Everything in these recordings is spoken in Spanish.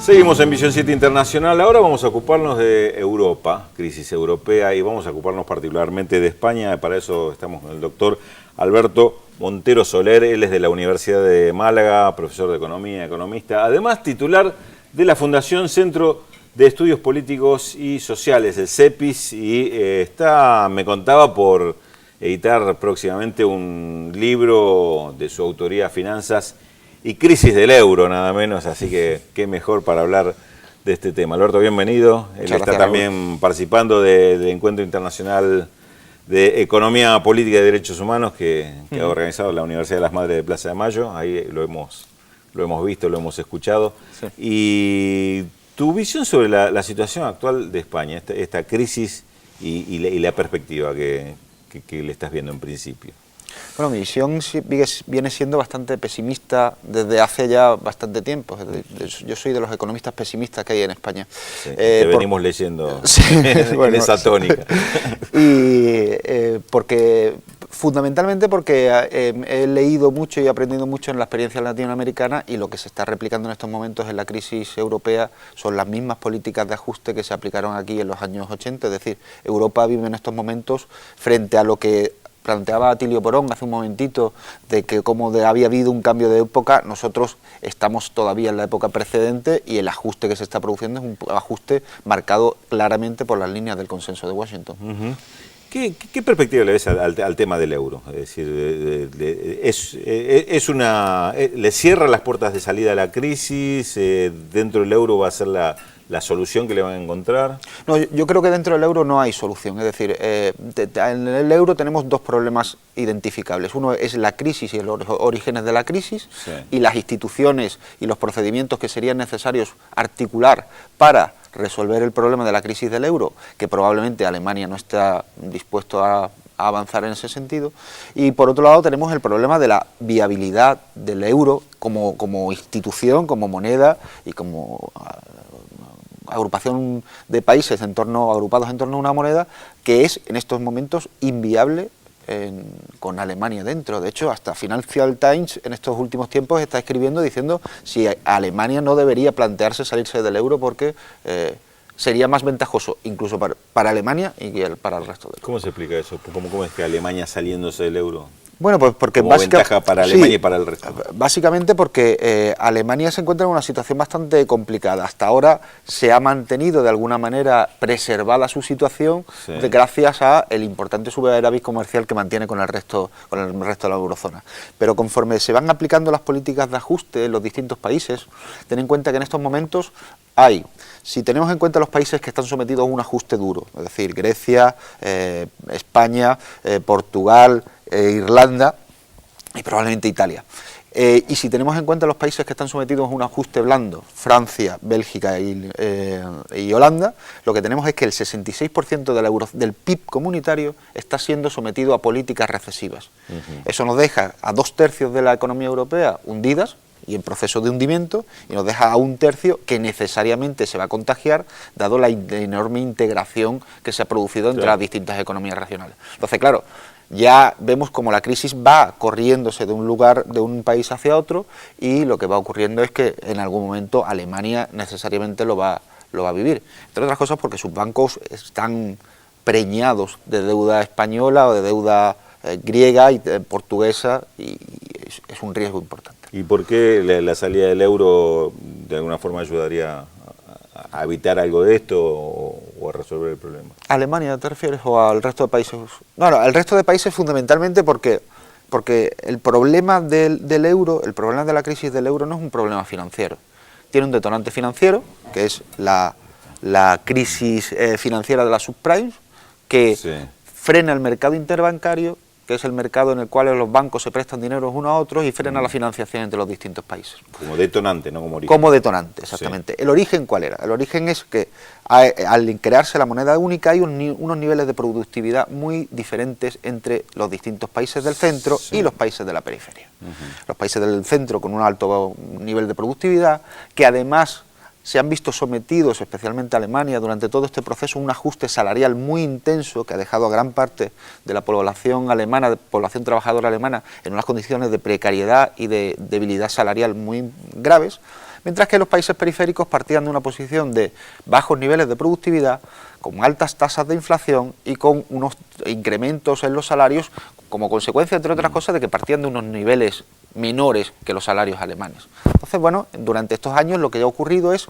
Seguimos en Visión 7 Internacional. Ahora vamos a ocuparnos de Europa, crisis europea, y vamos a ocuparnos particularmente de España. Para eso estamos con el doctor Alberto Montero Soler. Él es de la Universidad de Málaga, profesor de Economía, economista, además titular de la Fundación Centro de Estudios Políticos y Sociales, el CEPIS, y me contaba por editar próximamente un libro de su autoría, Finanzas y Crisis del Euro, nada menos, así que qué mejor para hablar de este tema. Alberto, bienvenido. Él está también participando del Encuentro Internacional de Economía Política y Derechos Humanos que ha organizado la Universidad de las Madres de Plaza de Mayo. Ahí lo hemos visto, lo hemos escuchado. Sí. Y tu visión sobre la situación actual de España, esta crisis y la perspectiva que le estás viendo en principio. Bueno, mi visión viene siendo bastante pesimista desde hace ya bastante tiempo. Yo soy de los economistas pesimistas que hay en España. Sí, te venimos leyendo en esa tónica. Fundamentalmente porque he leído mucho y aprendido mucho en la experiencia latinoamericana, y lo que se está replicando en estos momentos en la crisis europea son las mismas políticas de ajuste que se aplicaron aquí en los años 80. Es decir, Europa vive en estos momentos frente a lo que planteaba Atilio Borón hace un momentito, de que había habido un cambio de época. Nosotros estamos todavía en la época precedente, y el ajuste que se está produciendo es un ajuste marcado claramente por las líneas del consenso de Washington. ¿Qué perspectiva le ves al tema del euro? Es decir, ¿le cierra las puertas de salida a la crisis? ¿Dentro del euro va a ser la solución que le van a encontrar? No, yo creo que dentro del euro no hay solución. Es decir, en el euro tenemos dos problemas identificables. Uno es la crisis y los orígenes de la crisis, sí, y las instituciones y los procedimientos que serían necesarios articular para resolver el problema de la crisis del euro, que probablemente Alemania no está dispuesto a avanzar en ese sentido. Y por otro lado tenemos el problema de la viabilidad del euro como institución, como moneda y como agrupación de países agrupados en torno a una moneda, que es en estos momentos inviable con Alemania dentro. De hecho, hasta Financial Times en estos últimos tiempos está escribiendo diciendo si Alemania no debería plantearse salirse del euro, porque sería más ventajoso incluso para Alemania y para el resto del euro. ¿Cómo se explica eso? ¿Cómo es que Alemania saliéndose del euro? Bueno, pues porque como ventaja para Alemania y para el resto. Básicamente porque Alemania se encuentra en una situación bastante complicada. Hasta ahora se ha mantenido de alguna manera preservada su situación, sí, gracias a el importante superávit comercial que mantiene con el resto de la eurozona. Pero conforme se van aplicando las políticas de ajuste en los distintos países, ten en cuenta que en estos momentos si tenemos en cuenta los países que están sometidos a un ajuste duro, es decir, Grecia, España, Portugal, Irlanda y probablemente Italia. Y si tenemos en cuenta los países que están sometidos a un ajuste blando, Francia, Bélgica y Holanda, lo que tenemos es que el 66% del PIB comunitario está siendo sometido a políticas recesivas. Eso nos deja a 2/3 de la economía europea hundidas y en proceso de hundimiento, y nos deja a 1/3 que necesariamente se va a contagiar, dado la enorme integración que se ha producido entre las distintas economías regionales. Entonces, claro, ya vemos como la crisis va corriéndose de un país hacia otro, y lo que va ocurriendo es que en algún momento Alemania necesariamente lo va a vivir. Entre otras cosas porque sus bancos están preñados de deuda española o de deuda griega y portuguesa, y es un riesgo importante. ¿Y por qué la salida del euro de alguna forma ayudaría a evitar algo de esto o a resolver el problema? ¿Alemania te refieres o al resto de países? Bueno, al resto de países fundamentalmente porque el problema del euro, el problema de la crisis del euro no es un problema financiero. Tiene un detonante financiero, que es la crisis financiera de las subprimes, que sí, frena el mercado interbancario, que es el mercado en el cual los bancos se prestan dinero unos a otros y frena la financiación entre los distintos países. Como detonante, no como origen. Como detonante, exactamente. Sí. ¿El origen cuál era? El origen es que al crearse la moneda única hay unos niveles de productividad muy diferentes entre los distintos países del centro, sí, y los países de la periferia. Los países del centro con un alto nivel de productividad, que además se han visto sometidos, especialmente Alemania, durante todo este proceso, a un ajuste salarial muy intenso que ha dejado a gran parte de la población alemana, población trabajadora alemana, en unas condiciones de precariedad y de debilidad salarial muy graves, mientras que los países periféricos partían de una posición de bajos niveles de productividad, con altas tasas de inflación y con unos incrementos en los salarios como consecuencia, entre otras cosas, de que partían de unos niveles menores que los salarios alemanes. Entonces, bueno, durante estos años lo que ha ocurrido es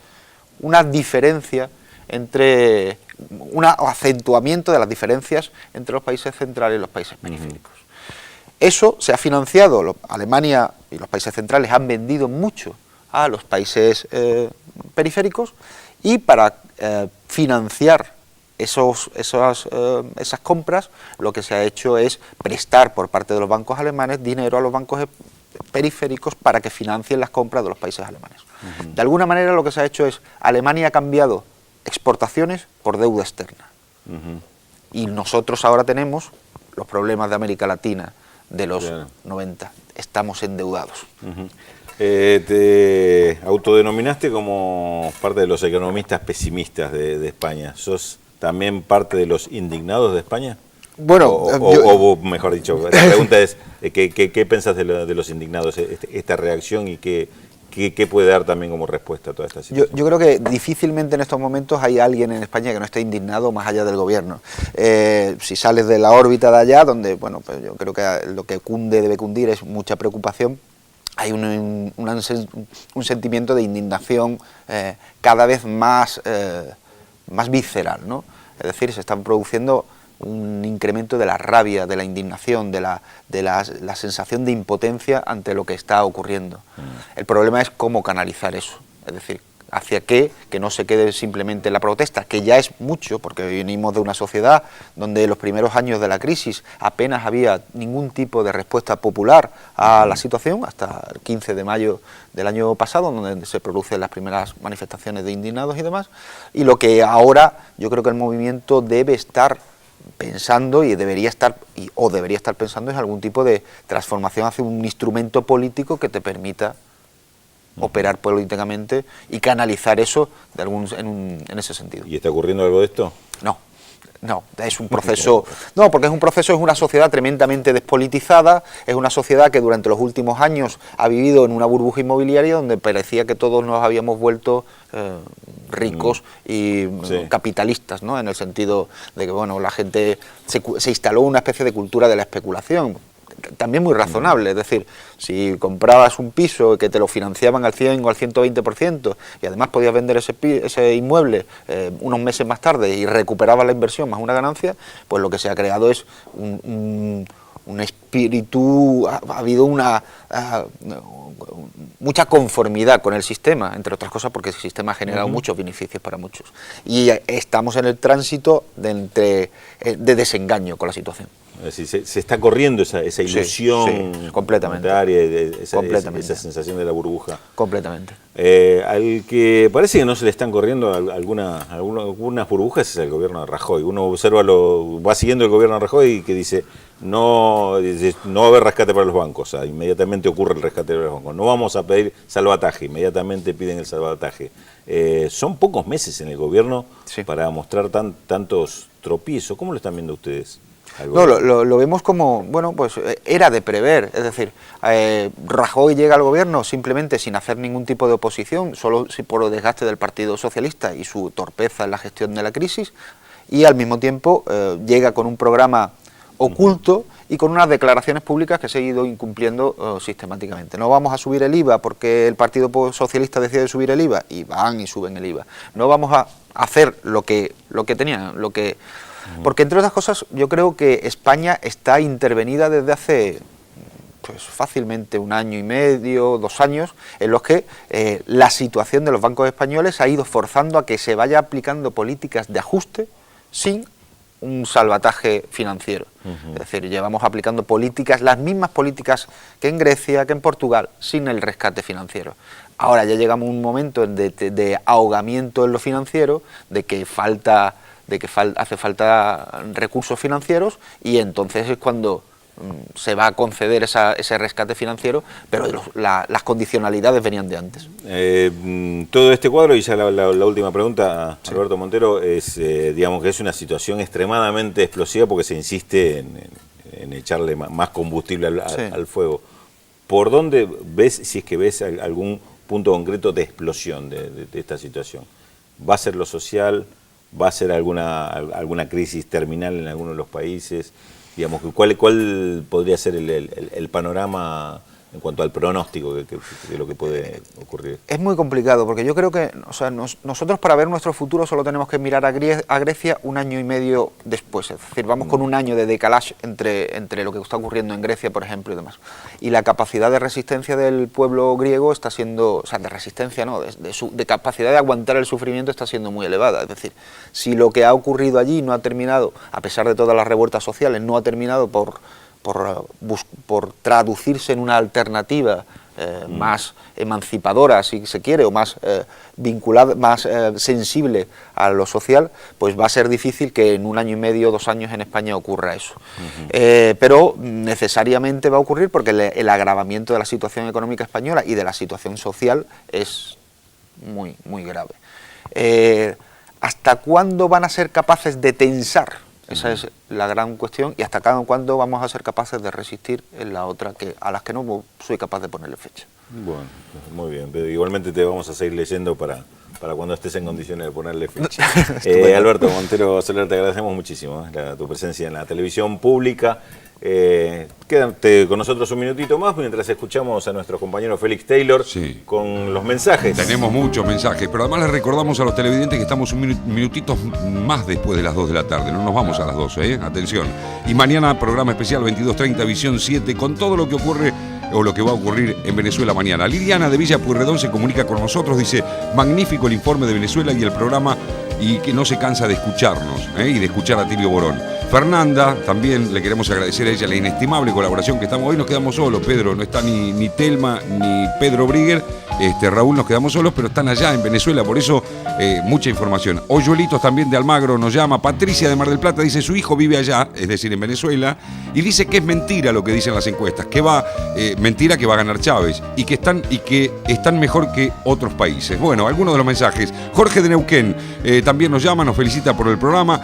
una diferencia entre un acentuamiento de las diferencias entre los países centrales y los países periféricos. Eso se ha financiado, Alemania y los países centrales han vendido mucho a los países periféricos, y para financiar esas compras, lo que se ha hecho es prestar por parte de los bancos alemanes dinero a los bancos periféricos para que financien las compras de los países alemanes. De alguna manera lo que se ha hecho es, Alemania ha cambiado exportaciones por deuda externa. Y nosotros ahora tenemos los problemas de América Latina de los 90. Estamos endeudados. Te autodenominaste como parte de los economistas pesimistas de España. ¿Sos también parte de los indignados de España? Bueno, o mejor dicho, la pregunta es, ¿qué pensás de los indignados, esta reacción, y qué puede dar también como respuesta a toda esta situación? Yo creo que difícilmente en estos momentos hay alguien en España que no esté indignado más allá del gobierno. Si sales de la órbita de allá, donde, bueno, pues yo creo que lo que debe cundir es mucha preocupación, hay un sentimiento de indignación cada vez más visceral, ¿no? Es decir, se están produciendo un incremento de la rabia, de la indignación, de la sensación de impotencia ante lo que está ocurriendo. El problema es cómo canalizar eso, es decir, hacia qué, que no se quede simplemente en la protesta, que ya es mucho, porque venimos de una sociedad donde en los primeros años de la crisis apenas había ningún tipo de respuesta popular a la situación, hasta el 15 de mayo del año pasado, donde se producen las primeras manifestaciones de indignados y demás, y lo que ahora yo creo que el movimiento debe estar pensando debería estar pensando es algún tipo de transformación hacia un instrumento político que te permita operar políticamente y canalizar eso en ese sentido. ¿Y está ocurriendo algo de esto? No, es un proceso, no, porque es una sociedad tremendamente despolitizada, es una sociedad que durante los últimos años ha vivido en una burbuja inmobiliaria donde parecía que todos nos habíamos vuelto ricos y capitalistas, ¿no? En el sentido de que, bueno, la gente se instaló una especie de cultura de la especulación, también muy razonable, es decir, si comprabas un piso que te lo financiaban al 100 o al 120% y además podías vender ese inmueble unos meses más tarde y recuperabas la inversión más una ganancia, pues lo que se ha creado es un espíritu, ha habido mucha conformidad con el sistema, entre otras cosas porque el sistema ha generado muchos beneficios para muchos. Y estamos en el tránsito de desengaño con la situación. Es decir, se está corriendo esa ilusión completamente. Esa sensación de la burbuja. Completamente. Al que parece que no se le están corriendo algunas burbujas es el gobierno de Rajoy. Uno observa, va siguiendo el gobierno de Rajoy, que dice no va a haber rescate para los bancos. O sea, inmediatamente ocurre el rescate de los bancos. No vamos a pedir salvataje, inmediatamente piden el salvataje. Son pocos meses en el gobierno para mostrar tantos tropiezos. ¿Cómo lo están viendo ustedes? No, lo vemos como, bueno, pues era de prever, es decir, Rajoy llega al gobierno simplemente sin hacer ningún tipo de oposición, solo por el desgaste del Partido Socialista y su torpeza en la gestión de la crisis, y al mismo tiempo llega con un programa oculto y con unas declaraciones públicas que se han ido incumpliendo sistemáticamente. No vamos a subir el IVA porque el Partido Socialista decide subir el IVA, y van y suben el IVA. No vamos a hacer lo que tenían, porque entre otras cosas yo creo que España está intervenida desde hace pues fácilmente 1 año y medio, 2 años, en los que la situación de los bancos españoles ha ido forzando a que se vaya aplicando políticas de ajuste sin un salvataje financiero. Es decir, llevamos aplicando las mismas políticas que en Grecia, que en Portugal, sin el rescate financiero. Ahora ya llegamos a un momento de ahogamiento en lo financiero, de que hace falta recursos financieros, y entonces es cuando se va a conceder ese rescate financiero, pero las condicionalidades venían de antes. Todo este cuadro, y ya la última pregunta, Alberto Montero, es digamos que es una situación extremadamente explosiva porque se insiste en echarle más combustible al fuego. ¿Por dónde ves, si es que ves algún punto concreto de explosión de esta situación? ¿Va a ser lo social? ¿Va a ser alguna crisis terminal en alguno de los países? Digamos, ¿cuál podría ser el panorama en cuanto al pronóstico de lo que puede ocurrir? Es muy complicado, porque yo creo que nosotros para ver nuestro futuro solo tenemos que mirar a Grecia un año y medio después. Es decir, vamos con un año de decalage entre lo que está ocurriendo en Grecia, por ejemplo, y demás. Y la capacidad de resistencia del pueblo griego está siendo, o sea, de resistencia no, de capacidad de aguantar el sufrimiento está siendo muy elevada. Es decir, si lo que ha ocurrido allí no ha terminado, a pesar de todas las revueltas sociales, no ha terminado por traducirse en una alternativa más emancipadora, si se quiere, o más vinculada, más sensible a lo social, pues va a ser difícil que en un año y medio, 2 años en España ocurra eso. Pero necesariamente va a ocurrir porque el agravamiento de la situación económica española y de la situación social es muy, muy grave. ¿Hasta cuándo van a ser capaces de tensar? Esa es la gran cuestión, y hasta cuándo vamos a ser capaces de resistir en la otra, a las que no soy capaz de ponerle fecha. Bueno, muy bien, pero igualmente te vamos a seguir leyendo para cuando estés en condiciones de ponerle fecha. Alberto Montero Soler, te agradecemos muchísimo tu presencia en la televisión pública. Quédate con nosotros un minutito más mientras escuchamos a nuestro compañero Félix Taylor con los mensajes. Tenemos muchos mensajes, pero además les recordamos a los televidentes que estamos un minutito más después de las 2 de la tarde. No nos vamos a las 12, atención. Y mañana programa especial 22:30 Visión 7 con todo lo que ocurre o lo que va a ocurrir en Venezuela mañana. Liliana de Villa Pueyrredón se comunica con nosotros, dice: magnífico el informe de Venezuela y el programa, y que no se cansa de escucharnos y de escuchar a Tilio Borón. Fernanda, también le queremos agradecer a ella la inestimable colaboración que estamos. Hoy nos quedamos solos, Pedro, no está ni Telma ni Pedro Brigger, Raúl, nos quedamos solos, pero están allá en Venezuela, por eso mucha información. Oyuelitos también de Almagro nos llama. Patricia de Mar del Plata dice: su hijo vive allá, es decir, en Venezuela, y dice que es mentira lo que dicen las encuestas, que mentira que va a ganar Chávez y que están mejor que otros países. Bueno, algunos de los mensajes. Jorge de Neuquén también nos llama, nos felicita por el programa.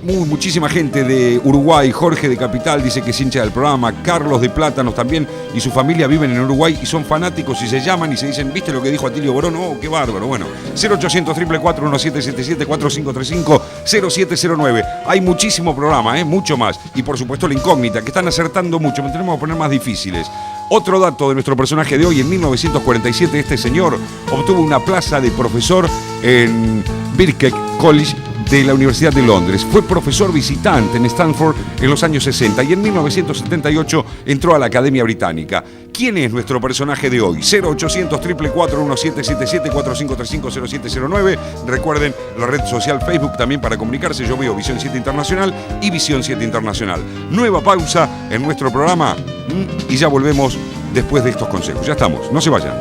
Muchísima gente de Uruguay. Jorge de Capital dice que es hincha del programa. Carlos de Plátanos también y su familia viven en Uruguay y son fanáticos y se llaman y se dicen: ¿viste lo que dijo Atilio Borón? ¡Oh, qué bárbaro! Bueno, 0800 444 1777 4535 0709. Hay muchísimo programa, mucho más. Y por supuesto la incógnita, que están acertando mucho. Me tenemos que poner más difíciles. Otro dato de nuestro personaje de hoy: en 1947 este señor obtuvo una plaza de profesor en Birkbeck College de la Universidad de Londres. Fue profesor visitante en Stanford en los años 60 y en 1978 entró a la Academia Británica. ¿Quién es nuestro personaje de hoy? 0800 444 1777 4535 0709. Recuerden la red social Facebook también para comunicarse. Yo veo Visión 7 Internacional y Visión 7 Internacional. Nueva pausa en nuestro programa y ya volvemos después de estos consejos. Ya estamos, no se vayan.